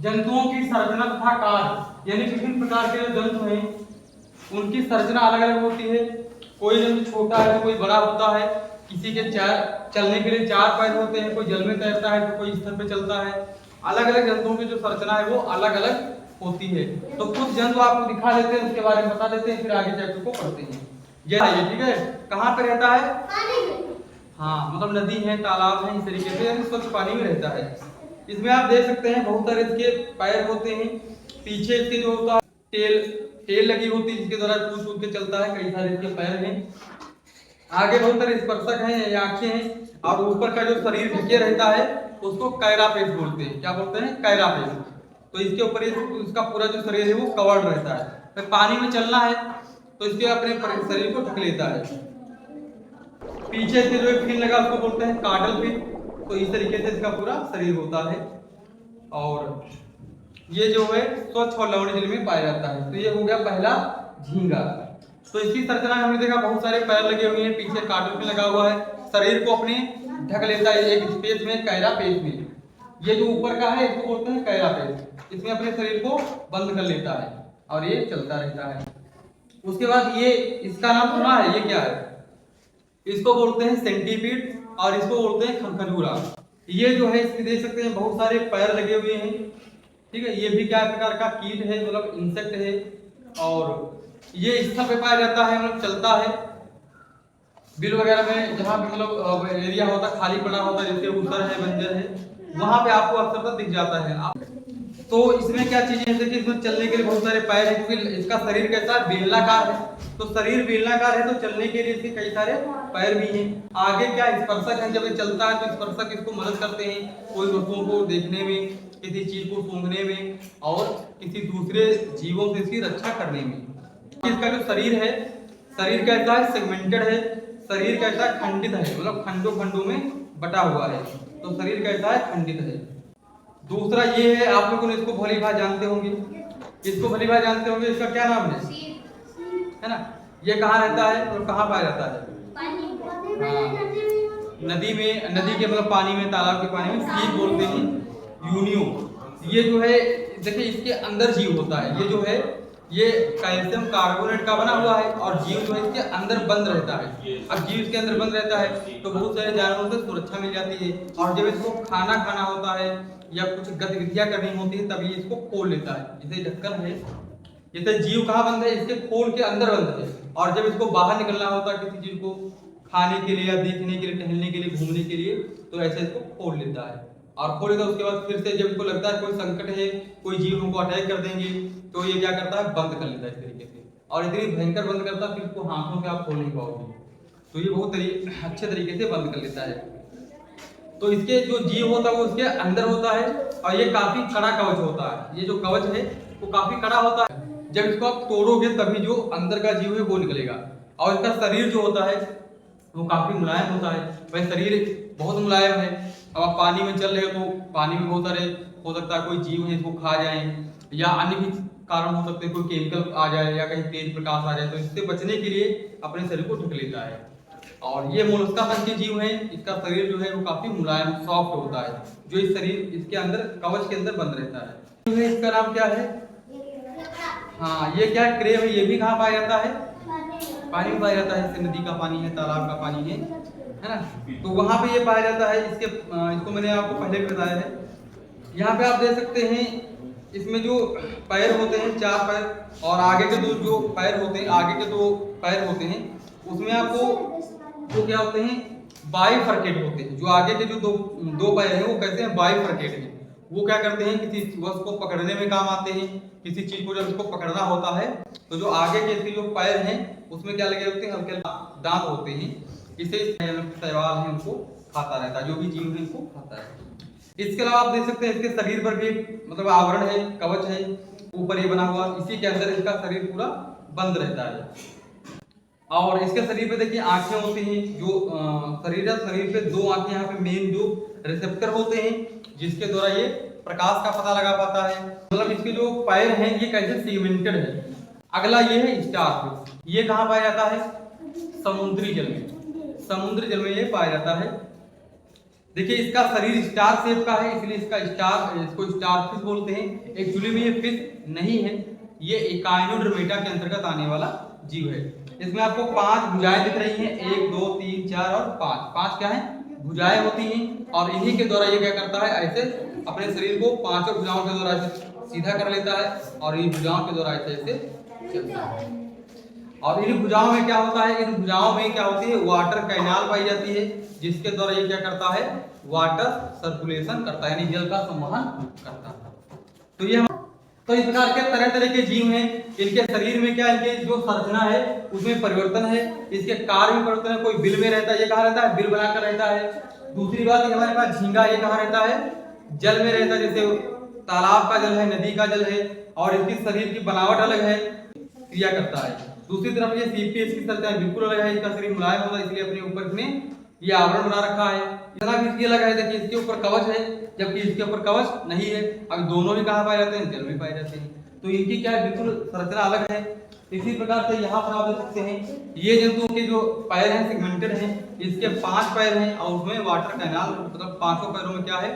जंतुओं की संरचना तथा कार्य, यानी विभिन्न प्रकार के जो जंतु हैं उनकी संरचना अलग अलग होती है। कोई जंतु छोटा है तो कोई बड़ा होता है, किसी के चलने के लिए 4 पैर होते हैं, कोई जल में तैरता है तो कोई स्थल पे चलता है। अलग अलग जंतुओं की जो संरचना है वो अलग अलग होती है। तो कुछ जंतु आपको दिखा देते हैं, उसके बारे में बता देते हैं, फिर आगे चैप्टर को पढ़ते हैं। ये ठीक है, कहाँ पे रहता है? पानी में। हाँ, मतलब नदी है, तालाब है, इस तरीके से यानी स्वच्छ पानी में रहता है। इसमें आप देख सकते हैं बहुत सारे इसके पैर होते हैं, पीछे इसके जो होता है टेल लगी होती है जिसके द्वारा कूद कूद के चलता है, कई सारे इसके पैर हैं। आगे बहुत सारे स्पर्शक हैं या आंखें हैं, और ऊपर का जो शरीर ढके रहता है उसको कैरापेस बोलते हैं। क्या बोलते हैं? कैरापेस। तो इसके ऊपर इसका पूरा जो शरीर है वो कवर्ड रहता है। फिर पानी में चलना है तो इसके अपने शरीर को ढक लेता है। पीछे से जो फिन लगा उसको बोलते हैं कार्डल फिन। तो इस तरीके से इसका पूरा शरीर होता है, और ये जो है स्वच्छ और लवणीय जल में पाया जाता है। तो ये हो गया पहला झींगा। तो इसकी संरचना हमने देखा बहुत सारे पैर लगे हुए हैं, पीछे कार्डल फिन लगा हुआ है, शरीर को अपने ढक लेता है एक स्पेस में, कैरापेस में। ये जो ऊपर का है इसको बोलते हैं कैरापेस, इसमें अपने शरीर को बंद कर लेता है और ये चलता रहता है। उसके बाद ये इसका नाम सुना है, ये क्या है? इसको बोलते हैं सेंटीपीड और इसको बोलते हैं खरखजूरा। ये जो है इसमें देख सकते हैं बहुत सारे पैर लगे हुए हैं, ठीक है। ये भी क्या प्रकार का कीट है, मतलब इंसेक्ट है, और ये स्थल पे पाया जाता है, मतलब चलता है बिल वगैरह में, जहाँ भी मतलब एरिया होता है खाली पड़ा होता है, जैसे ऊसर है, बंजर है, वहां पे आपको अक्सर तक दिख जाता है। तो इसमें क्या चीजें हैं, देखिए इसमें चलने के लिए बहुत सारे पैर हैं, क्योंकि इसका शरीर कैसा है? बेलनाकार है। तो शरीर बेलनाकार है तो चलने के लिए इसके कई सारे पैर भी हैं। आगे क्या स्पर्शक है, जब ये चलता है तो स्पर्शक इसको मदद करते हैं कोई वस्तुओं को देखने में, किसी चीज को सूंघने में, और किसी दूसरे जीवों से इसकी रक्षा करने में। इसका जो शरीर है, शरीर कैसा है? सेगमेंटेड है। शरीर कैसा है? खंडित है, मतलब खंडों खंडों में बटा हुआ है। तो शरीर कैसा है? खंडित है। दूसरा ये है, आप लोगों ने इसको भली भांति जानते होंगे, इसको भली भांति जानते होंगे, इसका क्या नाम है ना? ये कहाँ रहता है और कहाँ पाया जाता है? हाँ, नदी में, नदी के मतलब पानी में, तालाब के पानी में सीप बोलते हैं, यूनियो। ये जो है देखिए इसके अंदर जीव होता है, ये जो है ये कैल्शियम कार्बोनेट का बना हुआ है, और जीव जो है इसके अंदर बंद रहता है। अब जीव इसके अंदर बंद रहता है तो बहुत सारे जानवरों से सुरक्षा मिल जाती है, और जब इसको खाना खाना होता है या कुछ गतिविधियां करनी होती है तभी इसको खोल लेता है। जैसे ढक्कन है, जैसे जीव कहाँ बंद है? इसके खोल के अंदर बंद है, और जब इसको बाहर निकलना होता है किसी चीज को खाने के लिए या देखने के लिए, टहलने के लिए, घूमने के लिए, तो ऐसे इसको खोल लेता है। और खोलेगा उसके बाद फिर से जब इसको लगता है कोई संकट है, कोई जीव हमको अटैक कर देंगे, तो ये क्या करता है? बंद कर लेता है इस तरीके से, और इतनी भयंकर बंद करता है फिर इसको हाथों से आप खोल नहीं पाओगे। तो ये बहुत अच्छे तरीके से बंद कर लेता है। तो इसके जो जीव होता है वो उसके अंदर होता है, और ये काफी कड़ा कवच होता है। ये जो कवच है वो काफी कड़ा होता है, जब इसको आप तोड़ोगे तभी जो अंदर का जीव है वो निकलेगा। और इसका शरीर जो होता है वो काफी मुलायम होता है। वह शरीर बहुत मुलायम है। अब आप पानी में चल रहे हो तो पानी में बहुत सारे हो सकता है कोई जीव है इसको खा जाए, या अन्य भी कारण हो सकते हैं, कोई केमिकल आ जाए या कहीं तेज प्रकाश आ जाए, तो इससे बचने के लिए अपने शरीर को ढक लेता है। और ये मोलस्का संघ के जीव है, इसका शरीर जो है वो काफी मुलायम सॉफ्ट होता है, जो इस शरीर इसके अंदर कवच के अंदर बंद रहता है। इसका नाम क्या है? हाँ, ये क्या क्रेब है? ये भी कहाँ पाया जाता है? पानी में पाया जाता है। इससे नदी का पानी है, तालाब का पानी है ना? तो वहां पे ये पाया जाता है। इसको मैंने आपको पहले भी बताया है। यहाँ पे आप देख सकते हैं इसमें जो पैर होते हैं 4 पैर, और आगे के जो पैर होते हैं, आगे के 2 पैर होते हैं, उसमें आपको जो क्या होते हैं? बाइफरकेट होते हैं। जो आगे के जो दो पैर हैं वो कैसे हैं? बाइफरकेट हैं। वो क्या करते हैं? किसी वस्तु को पकड़ने में काम आते हैं। किसी चीज को जब इसको पकड़ना होता है तो जो आगे के इसके जो पैर हैं उसमें क्या लगे होते हैं? हल्के दांत होते हैं। इसे शैवाल है उनको खाता रहता है, जो भी जीव है इनको खाता है। इसके अलावा आप देख सकते हैं इसके शरीर पर भी मतलब आवरण है, कवच है ऊपर ये बना हुआ, इसी के अंदर इसका शरीर पूरा बंद रहता है। और इसके शरीर पे देखिए आंखें होती हैं, जो शरीर पे 2 आंखें यहाँ पे मेन जो रिसेप्टर होते हैं, जिसके द्वारा ये प्रकाश का पता लगा पाता है। मतलब इसके जो पैर हैं ये कैसे सेगमेंटेड है। अगला ये है स्टार्च। ये कहाँ पाया जाता है? समुद्री जल में। समुद्री जल में ये पाया जाता है। देखिए इसका शरीर स्टार शेप का है, इसलिए इसको स्टार फिश बोलते हैं। एक्चुअली में ये फिश नहीं है, ये इकाइनोडर्मेटा के अंतर्गत आने वाला जीव है। इसमें आपको 5 भुजाएं दिख रही हैं, 1 2 3 4 और 5। 5 क्या है? भुजाएं होती हैं, और इन्हीं के द्वारा ये क्या करता है, ऐसे अपने शरीर को 5 भुजाओं के द्वारा ऐसे सीधा कर लेता है, और इन भुजाओं के द्वारा ऐसे ऐसे चलता है। और इन भुजाओं में क्या होता है, इन भुजाओं में क्या होती है, वाटर कैनाल पाई जाती है, जिसके द्वारा ये क्या करता है, वाटर सर्कुलेशन करता है, यानी जल का संवहन करता है। तो इस प्रकार के तरह तरह के जीव हैं। इनके शरीर में क्या, इनके जो संरचना है उसमें परिवर्तन है, इसके कार्य में परिवर्तन है। कोई बिल में रहता है, ये कहाँ रहता है, बिल बनाकर रहता है। दूसरी बात ये हमारे पास झींगा, ये कहाँ रहता है, जल में रहता है, जैसे तालाब का जल है, नदी का जल है, और इसकी शरीर की बनावट अलग है, क्रिया करता है। दूसरी तरफ ये सीपी, इसकी संरचना बिल्कुल अलग है, इसका शरीर मुलायम होता है, इसलिए अपने ऊपर इसने ये आवरण बना रखा है। इतना भी इसकी अलग है, देखिए इसके ऊपर कवच है, जबकि इसके ऊपर कवच नहीं है। अब दोनों भी कहाँ पाए जाते हैं, जल में पाए जाते हैं। तो इनकी क्या है, बिल्कुल संरचना अलग है। इसी प्रकार से यहाँ पर आप देख सकते हैं, ये जंतुओं के जो पैर हैं सेगमेंटेड हैं, इसके 5 पैर हैं, और उसमें वाटर कैनाल, मतलब 5 पैरों में क्या है,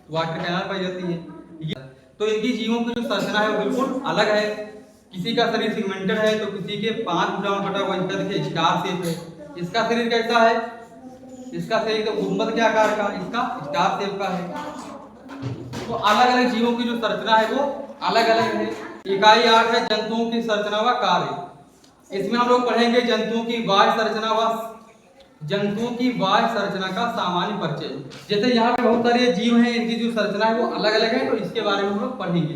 वाटर कैनाल पाई जाती है। तो इनकी जीवों की जो संरचना है वो बिल्कुल अलग है। किसी का शरीर सेगमेंटेड है, तो किसी के 5 भुजाओं में बटा हुआ, इसका देखिए स्टार शेप है। इसका शरीर कैसा है, इसका शरीर तो गुंबद के आकार का, इसका स्टार शेप का है। तो अलग अलग जीवों की जो संरचना है वो अलग अलग है। इकाई 8 है जंतुओं की संरचना व कार्य। इसमें हम लोग पढ़ेंगे जंतुओं की बाह्य संरचना का सामान्य परिचय। जैसे यहाँ पे बहुत सारे जीव हैं, इनकी जो संरचना है वो अलग अलग है, तो इसके बारे में हम लोग पढ़ेंगे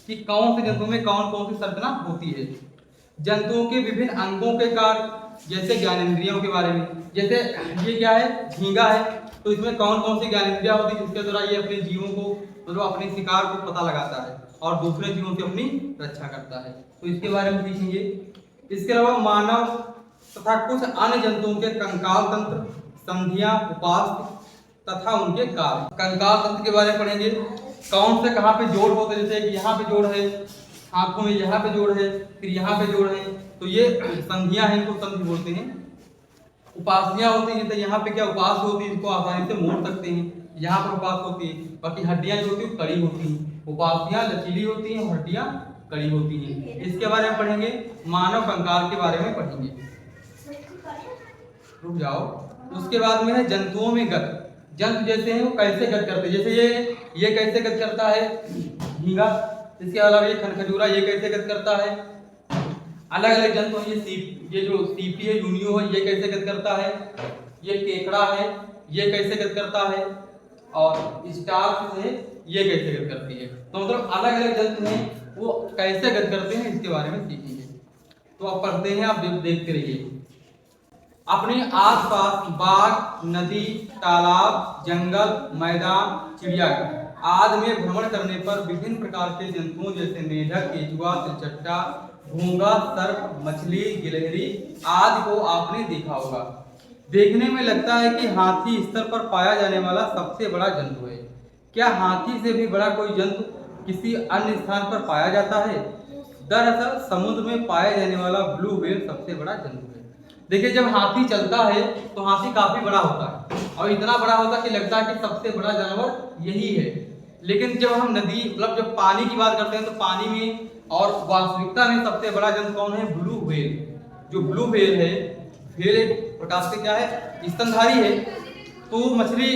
कि कौन से जंतुओं में कौन कौन सी संरचना होती है। जंतुओं के विभिन्न अंगों के कार्य, जैसे ज्ञानेंद्रियों के बारे में। जैसे ये क्या है, झींगा है, तो इसमें कौन कौन सी ज्ञानेंद्रियां होती है, जिसके द्वारा ये अपने जीवों को, मतलब अपने शिकार को पता लगाता है और दूसरे जीवों से अपनी रक्षा करता है। तो इसके बारे में सीखेंगे। इसके अलावा मानव तथा कुछ अन्य जंतुओं के कंकाल तंत्र, संधियां, उपास्थि तथा उनके कार्य। कंकाल तंत्र के बारे में पढ़ेंगे, कौन से कहाँ पे जोड़ होते हैं, जैसे यहाँ पे जोड़ है, आंखों में यहाँ पे जोड़ है, फिर यहाँ पे जोड़ है, तो ये संधियां हैं, इनको संधि बोलते हैं। उपासनियां होती हैं, जैसे यहाँ पे क्या उपास होती है, इसको आसानी से मोड़ सकते हैं, यहाँ पर उपास होती है। बाकी हड्डियां जो होती है कड़ी होती हैं, उपासनियां लचीली होती हैं, हड्डियां कड़ी होती हैं। इसके बारे में पढ़ेंगे। मानव कंकाल के बारे में पढ़ेंगे, रुक जाओ। उसके बाद में है जंतुओं में गत। जंतु जैसे हैं वो कैसे गत करते हैं, जैसे ये कैसे गत करता है, झींगा। इसके अलावा ये खनखजूरा, ये कैसे गत करता है। अलग अलग जंतु हैं, ये जो सीपी है, यूनियो है, ये कैसे गत करता है। ये केकड़ा है, ये कैसे गत करता है, और स्टार है, ये कैसे गत करती है। तो मतलब अलग अलग जंतु हैं, वो कैसे गत करते हैं, इसके बारे में सीखेंगे। तो आप पढ़ते हैं, आप देखते रहिए। अपने आसपास बाग, नदी, तालाब, जंगल, मैदान, चिड़ियाघर आदि में भ्रमण करने पर विभिन्न प्रकार के जंतुओं जैसे मेढक, केचुआ, तिलचट्टा, घोंगा, सर्प, मछली, गिलहरी आदि को आपने देखा होगा। देखने में लगता है कि हाथी स्तर पर पाया जाने वाला सबसे बड़ा जंतु है। क्या हाथी से भी बड़ा कोई जंतु किसी अन्य स्थान पर पाया जाता है? दरअसल समुद्र में पाया जाने वाला ब्लू व्हेल सबसे बड़ा जंतु है। देखिए जब हाथी चलता है तो हाथी काफी बड़ा होता है, और इतना बड़ा होता है कि लगता है कि सबसे बड़ा जानवर यही है। लेकिन जब हम नदी, मतलब जब पानी की बात करते हैं, तो पानी में और वास्तविकता में सबसे बड़ा जंतु कौन है? Blue whale. जो ब्लू व्हेल है, व्हेल एक प्रकार से क्या है, स्तनधारी है। तो मछली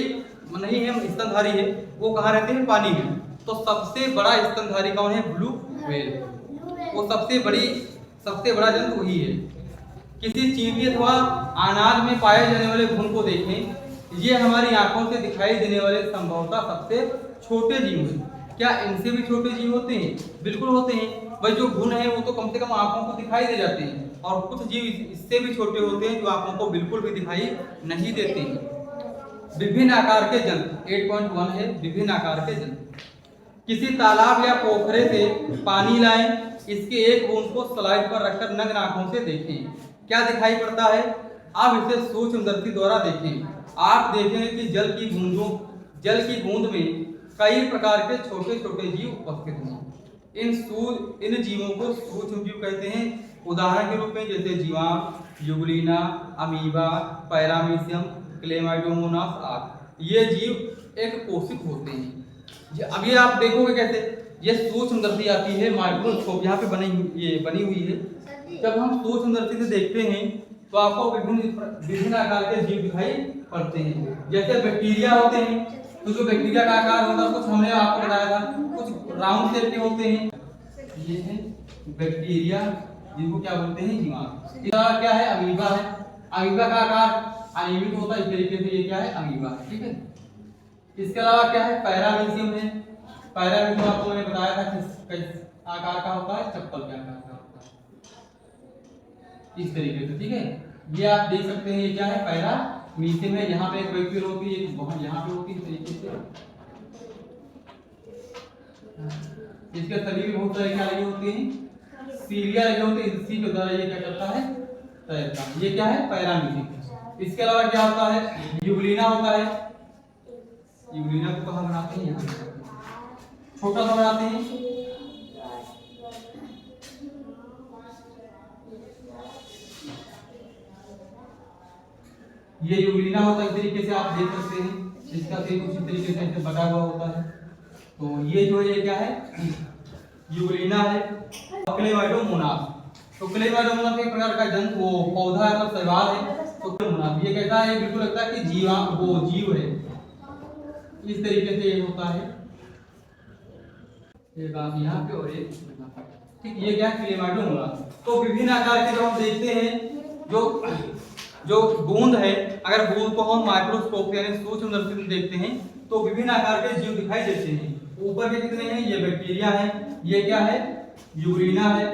नहीं है, स्तनधारी है, वो कहाँ रहते हैं? पानी में। तो सबसे बड़ा स्तनधारी कौन है? Blue whale. वो सबसे बड़ा जंतु वही है। किसी चींटी अथवा अनाज में पाए जाने वाले घुन को देखें, ये हमारी आंखों से दिखाई देने वाले संभवतः सबसे छोटे जीव हैं। क्या इनसे भी छोटे जीव होते हैं? बिल्कुल होते हैं भाई। जो घुन है वो तो कम से कम आंखों को दिखाई दे जाते हैं, और कुछ जीव इससे भी छोटे होते हैं जो आंखों को बिल्कुल भी दिखाई नहीं देते हैं। विभिन्न आकार के जंतु 8.1 है, विभिन्न आकार के जंतु। किसी तालाब या पोखरे से पानी लाएं, इसके एक बूंद को स्लाइड पर रखकर नग्न आंखों से देखें, क्या दिखाई पड़ता है? आप इसे सूक्ष्मदर्शी द्वारा देखें। आप देखेंगे कि जल की बूंद में कई प्रकार के छोटे छोटे जीव उपस्थित हैं। इन जीवों को सूक्ष्म जीव कहते हैं। उदाहरण के रूप में जैसे जीवाणु, युग्लिना, अमीबा, पैरामीशियम, क्लेमाइडोमोनास आदि। ये जीव एक कोशिक होते हैं। अब ये आप देखोगे कैसे, ये सूक्ष्मदर्शी आती है, माइक्रोस्कोप यहाँ पे बनी हुई है। जब हम सूक्ष्मदर्शी से देखते हैं तो आपको विभिन्न आकार के जीव दिखाई पड़ते हैं। जैसे बैक्टीरिया होते हैं, तो जो बैक्टीरिया का आकार होता है कुछ हमने आपको बताया था, कुछ राउंड शेप के होते हैं। ये है बैक्टीरिया, जिनको क्या बोलते हैं, जीवाणु। इसका क्या है, अमीबा है। अमीबा का आकार अनीमिक होता है, इस तरीके से ये क्या है, अमीबा है। ठीक है। इसके अलावा क्या है, पैरामीशियम है। पैरामीशियम आपको मैंने बताया था किस आकार का होता है, चप्पल के आकार का होता है, इस तरीके से। ठीक है, ये आप देख सकते हैं, ये क्या है, पैरामीशियम है। यहाँ पे एक वेक्यूल होती है, एक वहां यहाँ पे होती है, इस तरीके से। इसके शरीर में बहुत सारे क्या लगे होते हैं, सीरिया लगे होते हैं, इसी के द्वारा ये क्या करता है, तैरता है। ये क्या है, पैरामीशियम। इसके अलावा क्या होता है, यूग्लिना होता है। यूग्लिना को कहाँ बनाते हैं, यहाँ छोटा सा बनाते हैं। ये यूग्लिना होता है, इस तरीके से आप देख सकते हैं। इसका भी कुछ तरीके से ऐसे बटा हुआ होता है। तो ये जो है, ये क्या है, यूग्लिना है। क्लेमाइडोमोनास, तो क्लेमाइडोमोनास एक प्रकार का जंतु, वो पौधा है, मतलब शैवाल है। तो ये कैसा है, बिल्कुल लगता है कि वो जीव है, इस तरीके से ये होता है। एक आप यहाँ पे और एक, ठीक, ये क्या, क्लेमाइडोमोनास। तो विभिन्न आकार के जो हम देखते हैं, जो बूंद है, अगर बूंद को हम माइक्रोस्कोप यानी सूक्ष्मदर्शी से देखते हैं तो विभिन्न आकार के जीव दिखाई देते हैं। ऊपर के कितने हैं, ये बैक्टीरिया है, ये क्या है, यूग्लिना है,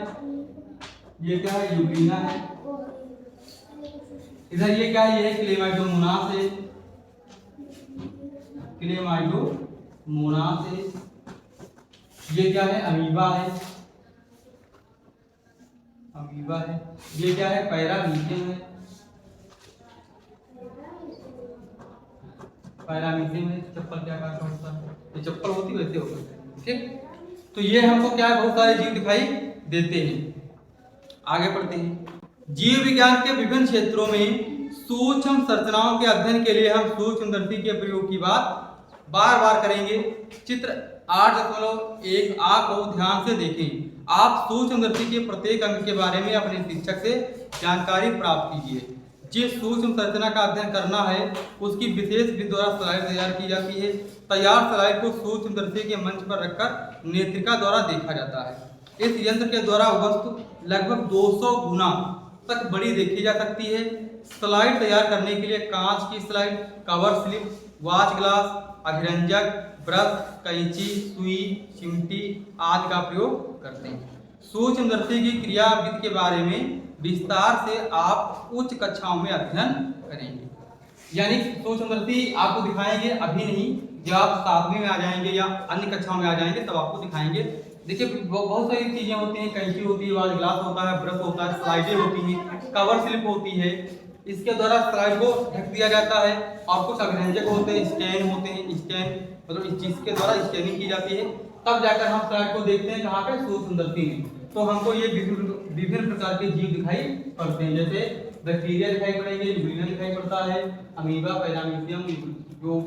ये क्या है, यूग्लिना है। इधर ये क्या है, ये क्लेमाइडोमोनास है, क्लेमाइडोमोनास है। ये क्या है, अमीबा है, अमीबा है। ये क्या है, पैरामीशियम है, पैरामीशियम है। चप्पल क्या आकार का होता है, ये चप्पल होती वैसे होता है। ठीक, तो ये हमको क्या है, बहुत सारे जीव दिखाई देते हैं। आगे बढ़ते हैं। जीव विज्ञान के विभिन्न क्षेत्रों में सूक्ष्म संरचनाओं के अध्ययन के लिए हम सूक्ष्मदर्शी के प्रयोग की बात बार बार करेंगे। चित्र 8.1 आ को ध्यान से देखें। आप सूक्ष्मदर्शी के प्रत्येक अंग के बारे में अपने शिक्षक से जानकारी प्राप्त कीजिए। जिस सूक्ष्म संरचना का अध्ययन करना है उसकी विशेष विधि द्वारा स्लाइड तैयार की जाती है। तैयार स्लाइड को सूक्ष्मदर्शी के मंच पर रखकर नेत्रिका द्वारा देखा जाता है। इस यंत्र के द्वारा वस्तु लगभग 200 गुना तक बड़ी देखी जा सकती है। स्लाइड तैयार करने के लिए कांच की slide, cover slip, watch glass, अभिरंजक, ब्रश, कैंची, सुई, चिमटी आदि का प्रयोग करते हैं। सूक्ष्मदर्शी की क्रियाविधि के बारे में विस्तार से आप उच्च कक्षाओं में अध्ययन करेंगे। यानी सूक्ष्मदर्शी आपको दिखाएंगे, अभी नहीं, जब आप 7वीं में आ जाएंगे या अन्य कक्षाओं में आ जाएंगे तब आपको दिखाएंगे। देखिए बहुत सारी चीजें होती हैं, कैंची होती है, वॉच ग्लास होता है, ब्रश होता है, स्लाइडें होती हैं, कवर स्लिप होती है, इसके द्वारा स्लाइड को ढक दिया जाता है। और कुछ अभिरंजक होते हैं, स्कैन होते हैं, स्कैन मतलब इस चीज के द्वारा स्कैनिंग की जाती है, तब जाकर हम स्लाइड को देखते हैं कहाँ पे, सूक्ष्मदर्शी में। तो हमको ये विभिन्न प्रकार के जीव दिखाई पड़ते हैं। जैसे बैक्टीरिया दिखाई पड़ेंगे, यूग्लिना दिखाई पड़ता है, अमीबा, पैरामीशियम, जो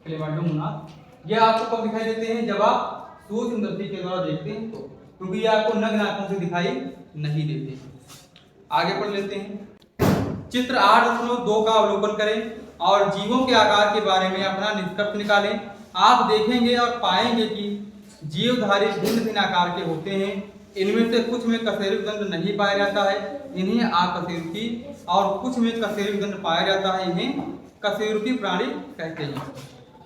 क्लेमाइडोमोनास, ये आपको कब दिखाई देते हैं, जब आप सूक्ष्मदर्शी के द्वारा देखते हैं तो, क्योंकि ये आपको नग्न आंखों से दिखाई नहीं देते। आगे पढ़ लेते हैं। चित्र 8.2 का अवलोकन करें और जीवों के आकार के बारे में अपना निष्कर्ष निकालें। आप देखेंगे और पाएंगे कि जीवधारी भिन्न भिन्न आकार के होते हैं। इनमें से कुछ में कशेरुकी दंड नहीं पाया जाता है, इन्हें अकशेरुकी, और कुछ में कशेरुकी दंड पाया जाता है, इन्हें कशेरुकी प्राणी कहते हैं।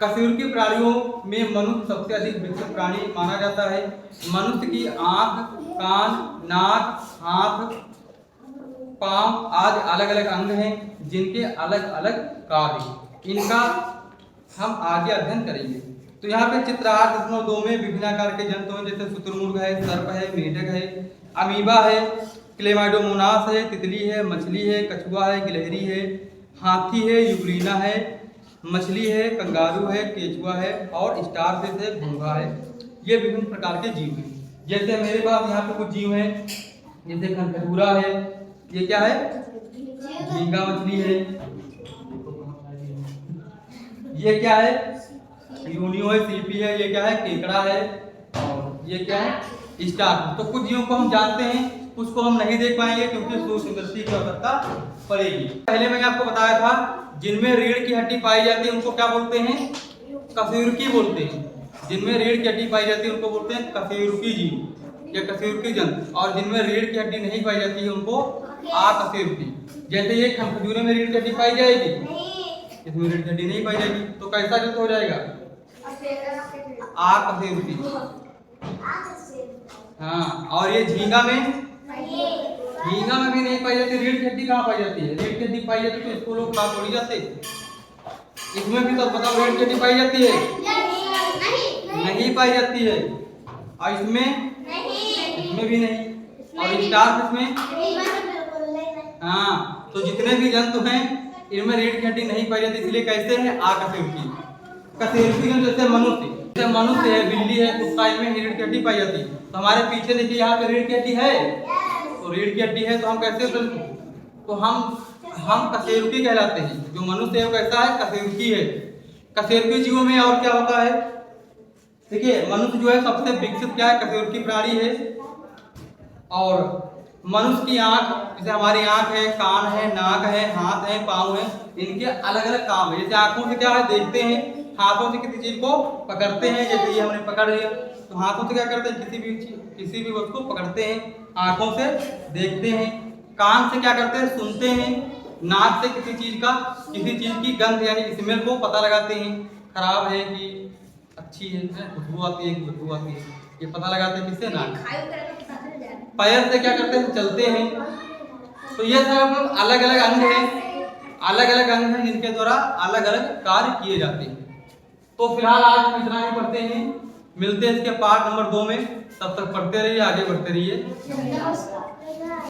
कशेरुकी प्राणियों में मनुष्य सबसे अधिक विकसित प्राणी माना जाता है। मनुष्य की आंख, कान, नाक, हाथ, पांव आदि अलग अलग अंग हैं जिनके अलग अलग कार्य, इनका हम आगे अध्ययन करेंगे। तो यहाँ पे चित्र 8.2 में विभिन्न आकार के जंतु हैं, जैसे शुतुरमुर्ग है, सर्प है, मेढक है, अमीबा है, क्लेमाइडोमोनास है, तितली है, मछली है, कछुआ है, गिलहरी है, हाथी है, यूग्लिना है, मछली है, कंगारू है, केचुआ है और स्टारफिश है, घोंघा है। ये विभिन्न प्रकार के जीव हैं। जैसे मेरे पास यहाँ पे कुछ जीव हैं, जैसे खरखूरा है, ये क्या है, झींगा मछली है, ये क्या है? यूनियो है, सीपी है, ये क्या है? केकड़ा है, और ये क्या है? स्टार। तो कुछ जीवों को हम जानते हैं, कुछ को हम नहीं देख पाएंगे क्योंकि सूक्ष्म दृष्टि की आवश्यकता पड़ेगी। पहले मैंने आपको बताया था जिनमें रीढ़ की हड्डी पाई जाती है उनको क्या बोलते हैं? कशेरुकी बोलते हैं। जिनमें रीढ़ की हड्डी पाई जाती है उनको बोलते हैं कशेरुकी जीव या कशेरुकी जंतु, और जिनमें रीढ़ की हड्डी नहीं पाई जाती है उनको अकशेरुकी। जैसे ये खजूरे में रीढ़ की हड्डी पाई जाएगी, इसमें रीढ़ की हड्डी नहीं पाई जाएगी, तो कैसा जंतु हो जाएगा? अकशेरुकी। हाँ, और ये झींगा में भी नहीं पाई जाती। रीढ़ की हड्डी कहाँ पाई जाती है? रीढ़ की हड्डी पाई जाती है तो इसको लोग खा थोड़ी जाते। इसमें भी तो बताओ रीढ़ की हड्डी पाई जाती है? नहीं पाई जाती है। और इसमें भी नहीं। और स्टार इसमें, हाँ, तो जितने भी जंतु हैं इनमें रीढ़ की हड्डी नहीं पाई जाती, इसलिए कैसे है? अकशेरुकी। कशेरुकी जैसे मनुष्य है, बिल्ली है, कुत्ता, इनमें रीढ़ की हड्डी पाई जाती है। तो हमारे पीछे देखिए यहाँ पे रीढ़ की हड्डी है, तो रीढ़ की हड्डी है तो हम कैसे, तो हम कशेरुकी कहलाते हैं। जो मनुष्य है वो कैसा है? कशेरुकी है। कशेरुकी जीवों में और क्या होता है? देखिए मनुष्य जो है सबसे विकसित क्या है? कशेरुकी प्राणी है। और मनुष्य की आंख, जैसे हमारी आंख है, कान है, नाक है, हाथ है, पाँव है, इनके अलग अलग काम है। जैसे आंखों से क्या है? देखते हैं, हाथों से किसी चीज को पकड़ते हैं, जैसे ये हमने पकड़ लिया, तो हाथों से क्या करते हैं? किसी भी वस्तु को पकड़ते हैं, आंखों से देखते हैं, कान से क्या करते हैं? सुनते हैं, नाक से किसी चीज की गंध यानी स्मेल को पता लगाते हैं, खराब है कि अच्छी है, खुशबू आती है कि बदबू आती है, ये पता लगाते हैं किससे? नाक। पैर से क्या करते हैं? चलते हैं। तो ये सब अलग अलग अंग हैं जिनके द्वारा अलग अलग कार्य किए जाते हैं। तो फिलहाल आज हम इतना ही पढ़ते हैं, मिलते हैं इसके पार्ट नंबर 2 में। तब तक पढ़ते रहिए, आगे बढ़ते रहिए।